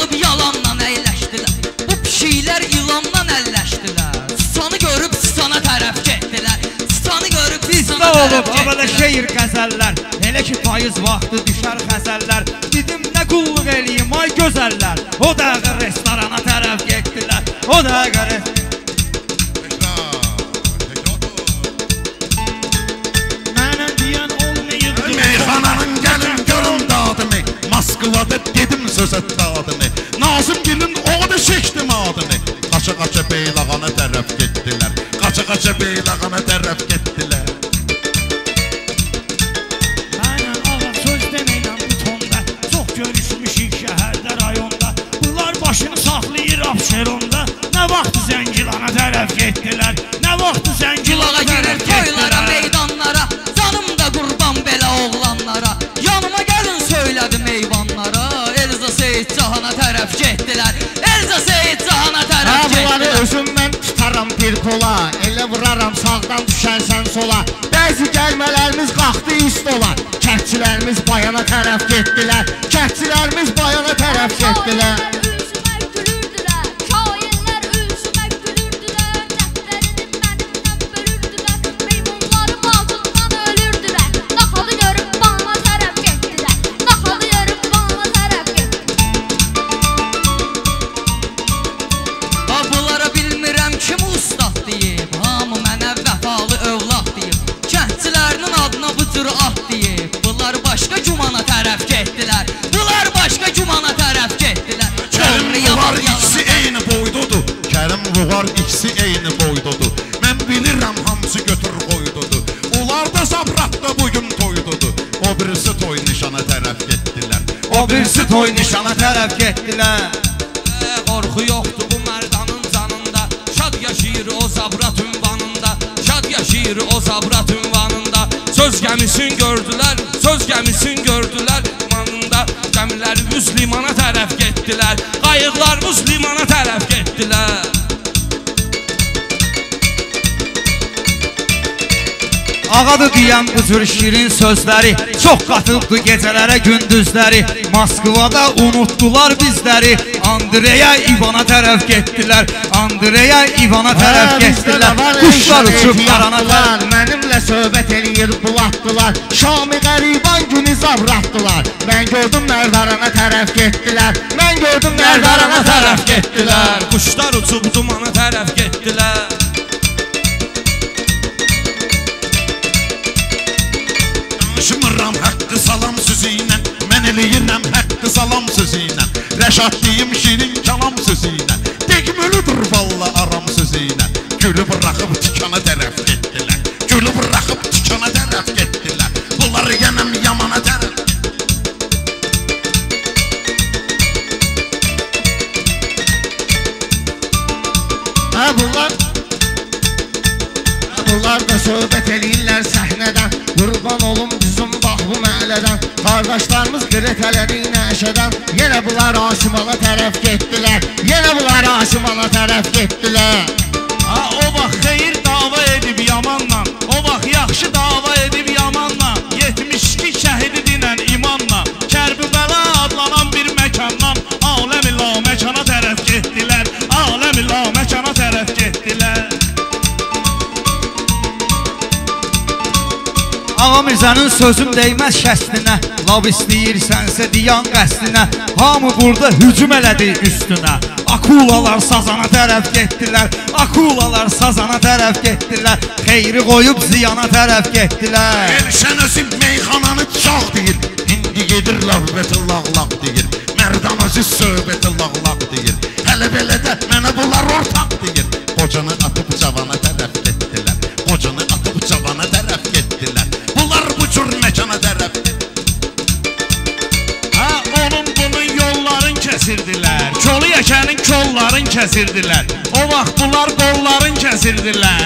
görüb yalanla əyləşdilər. Bu pişiklər ilanla əlləşdilər. Sıçanı görüb sıçana tərəf getdilər. Sıçanı görüb sıçana tərəf getdilər. Havada şeir qəzəllər, elə ki payız vaxtı düşər xəzəllər. Dedim nə qulluq eləyim ay gözəllər. O dəqiqə restorana tərəf getdilər. O dəqiqə mənə deyən olmayıb. Meyxananın gəlin görüm dadını, Moskvada dedim sözə dadını. Nazımgilin oğlu seçdim adını. Qaça-qaça Beylağana tərəf getdilər. Qaça-qaça Beylağana tərəf getdilər. Başını saxlayır Abşeronda. Nə vaxt Zəngilana tərəf getdilər. Nə vaxt Zəngilana tərəf toylara, meydanlara, canım da qurban belə oğlanlara. Yanıma gəlin söylədim eyvanlara. Elza Seyid Cahana tərəf getdilər. Elza Seyid Cahana tərəf getdilər. Bunları özümdən tutaram bir kola. Elə vuraram sağdan düşərsən sola. Bəzi gəlmələrimiz qalxdı üst ola. Kətçilərimiz bayana tərəf getdilər. Kətçilərimiz bayana tərəf getdilər. İkisi eyni boydudur. Mən bilirəm hamısı götür qoydudur. Onlar da sabratda bugün toydudur. O birisi toy nişana tərəf getdilər. O birisi toy nişana tərəf getdilər. Qorxu yoxdur bu mərdanın canında. Şad yaşayır o zabrat ünvanında. Şad yaşayır o zabrat ünvanında. Söz gəmisin gördülər, söz gəmisin gördülər. Manında gəmilərimiz limana tərəf getdilər. Qayıqlarımız limana tərəf getdilər. Ağadır deyən bu cür şirin sözləri. Çox qatıbdı gecələrə gündüzləri. Moskvada unutdular bizləri. Andreya İvana tərəf getdilər. Andreya İvana tərəf getdilər. Quşlar uçub qaranalar. Mənimlə söhbət eləyir bulatdılar. Şami qəriban günü zabratdılar. Mən gördüm Mərdarana tərəf getdilər. Mən gördüm Mərdarana tərəf getdilər. Quşlar uçub dumana tərəf getdilər. Danışmıram haqqı salam sözü ilə. Mən eləyirəm haqqı salam sözü ilə. Rəşad deyim şirin kalam sözü ilə. Degmölüdür valla aram sözü ilə. Gülü bıraxıb tikana tərəf getdilər. Gülü bıraxıb tikana tərəf getdilər. Bunlar yenəm yamana tərəf. Bunlar da söhbət eləyirlər səhnədən. Qurban olum düzüm bax bu məhəllədən. Qardaşlarımız qretələdi nəşədən. Yenə bunlar Aşimana tərəf getdilər. Yenə bunlar Aşimana tərəf getdilər. O vaxt xeyir dava edib yamanla. O vaxt yaxşı dava edib yamanla. 72 şəhidi dinən imanla. Kərbəla adlanan bir məkandan Aləm-i la məkana tərəf getdilər. Aləm-i la məkana tərəf getdilər. Ağa Mirzənin sözüm deyməz şəstinə. Lav istəyirsənsə diyan qəstinə. Hamı burada hücum elədi üstünə. Akulalar sazana tərəf getdilər. Akulalar sazana tərəf getdilər. Xeyri qoyub ziyana tərəf getdilər. Elşən özüm meyxananı çağ deyir. İndi gedir lavbəti lağlaq deyir. Mərdan aziz söhbəti lağlaq deyir. Hələ belə də mənə bunlar ortaq deyir. Qocanı atıb cavana tərəf getdilər. Qocanı atıb cavana tərəf getdilər. Bunlar bu cür məkana tərəf getdilər. Onun bunun yolların kəsirdilər. Kolu yəkənin kolların kəsirdilər. O vaxt bunlar qolların kəsirdilər.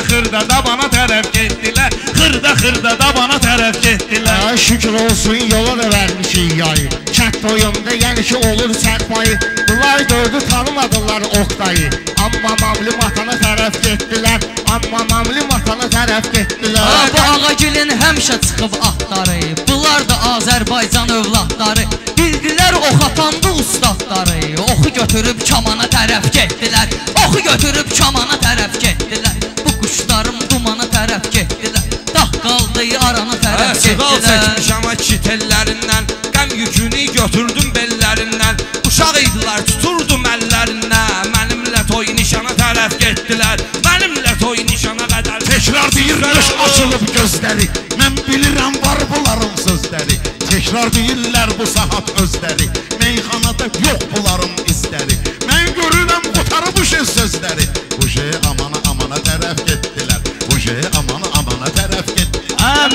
Xırda da bana tərəf getdilər. Xırda da bana tərəf getdilər. Şükür olsun yola da vermişik yayı. Kənd toyunda yəni ki olur sərpayı. Bunlar gördü tanımadılar Oqtayı. Amma mamlim atana tərəf getdilər. Amma mamlim atana tərəf getdilər. Bu Ağagilin həmişə çıxıb atları. Bunlar da Azərbaycan övladları. Bildilər ox atandı ustadları. Aşıqal getdilər. çəkmişəm ki tellərindən, qəm yükünü götürdüm bellərindən. Uşaq idilər tuturdum əllərindən, mənimlə toy nişana tərəf getdilər. Mənimlə toy nişana qədər. Tekrar deyirlər açılıb gözləri, mən bilirəm var bunların sözləri. Tekrar deyirlər bu saat özləri, meyxanada yox bunların izləri. Mən görürəm qutarı bu şey sözləri. Bu şey amana amana tərəf getdilər, bu şey amana amana tərəf getdilər.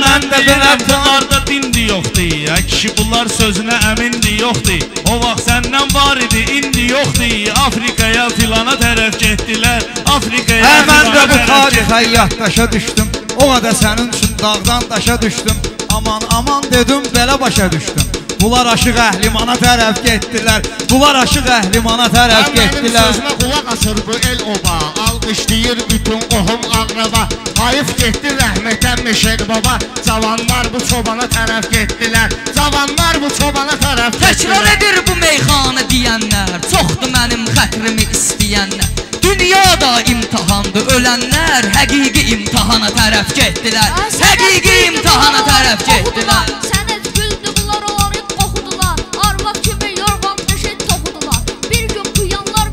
Mən də biləm bunlarda dindi yoxdur. Kişi bunlar sözünə əmindi yoxdur. O vaxt səndən var idi, indi yoxdur. Afrikaya filana tərəf getdilər, Afrikaya Mən də filana bu tərəf tarixə yaddaşa düşdüm. O qədər sənin üçün dağdan daşa düşdüm. Aman aman dedim, belə başa düşdüm. Bunlar aşıq əhlimana tərəf getdilər. Bunlar aşıq əhlimana tərəf Mənim getdilər. sözümə qulaq asır bu el oba, alqışlayır bütün qohum ağraba. Hayıf getdi rəhmətən Meşed baba, cavanlar bu çobana tərəf getdilər. Cavanlar bu çobana tərəf Təkrar getdilər. edir bu meyxanə deyənlər, çoxdur mənim xətrimi istəyənlər. Dünyada imtahandır ölənlər, həqiqi imtahana tərəf getdilər. Həqiqi imtahana tərəf getdilər. Sənət güldü bunlar onları qoxudular. Arvad kimi yorğan döşək toxudular. Bir gün piyanlar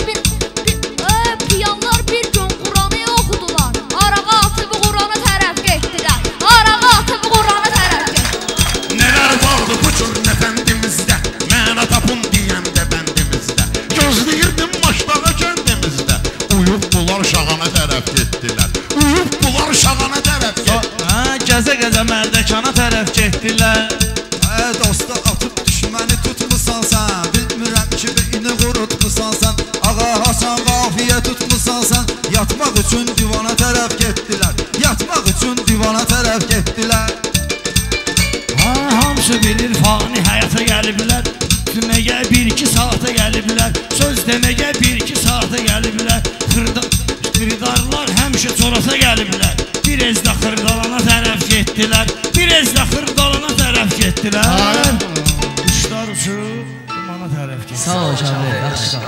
bir gün Quranı oxudular. Arağa atıb Qurana tərəf getdilər. Arağa atıb Qurana tərəf getdilər. Neler vardı bu cür nəfəndimizdə, mənə tapın deyəndə bəndimizdə. Gözləyirdim maçdağa kəndimizdə, uyub bunlar şağana tərəf getdilər. Uyub bunlar şağana tərəf getdilər. Gəzə-gəzə Mərdəkana tərəf getdilər. Dosta atıb düşməni tutmusan sən, bilmirəm ki ini qurutmusan sən. Ağa Hasan qafiyə tutmusan sən, yatmaq üçün divana tərəf getdilər. Yatmaq üçün divana tərəf getdilər. Hamısı bilir fani həyata gəliblər. Deməyə 1-2 saata gəliblər. Söz deməyə 1-2 saata gəliblər. Xırdarlar həmişə çorata gəliblər. Bir ezdə xırdalana tərəf getdilər. Bir ezdə xırdalana tərəf getdilər. Quşlar uçub dumana tərəf getdilər. Sağ ol Şahin, yaxşı.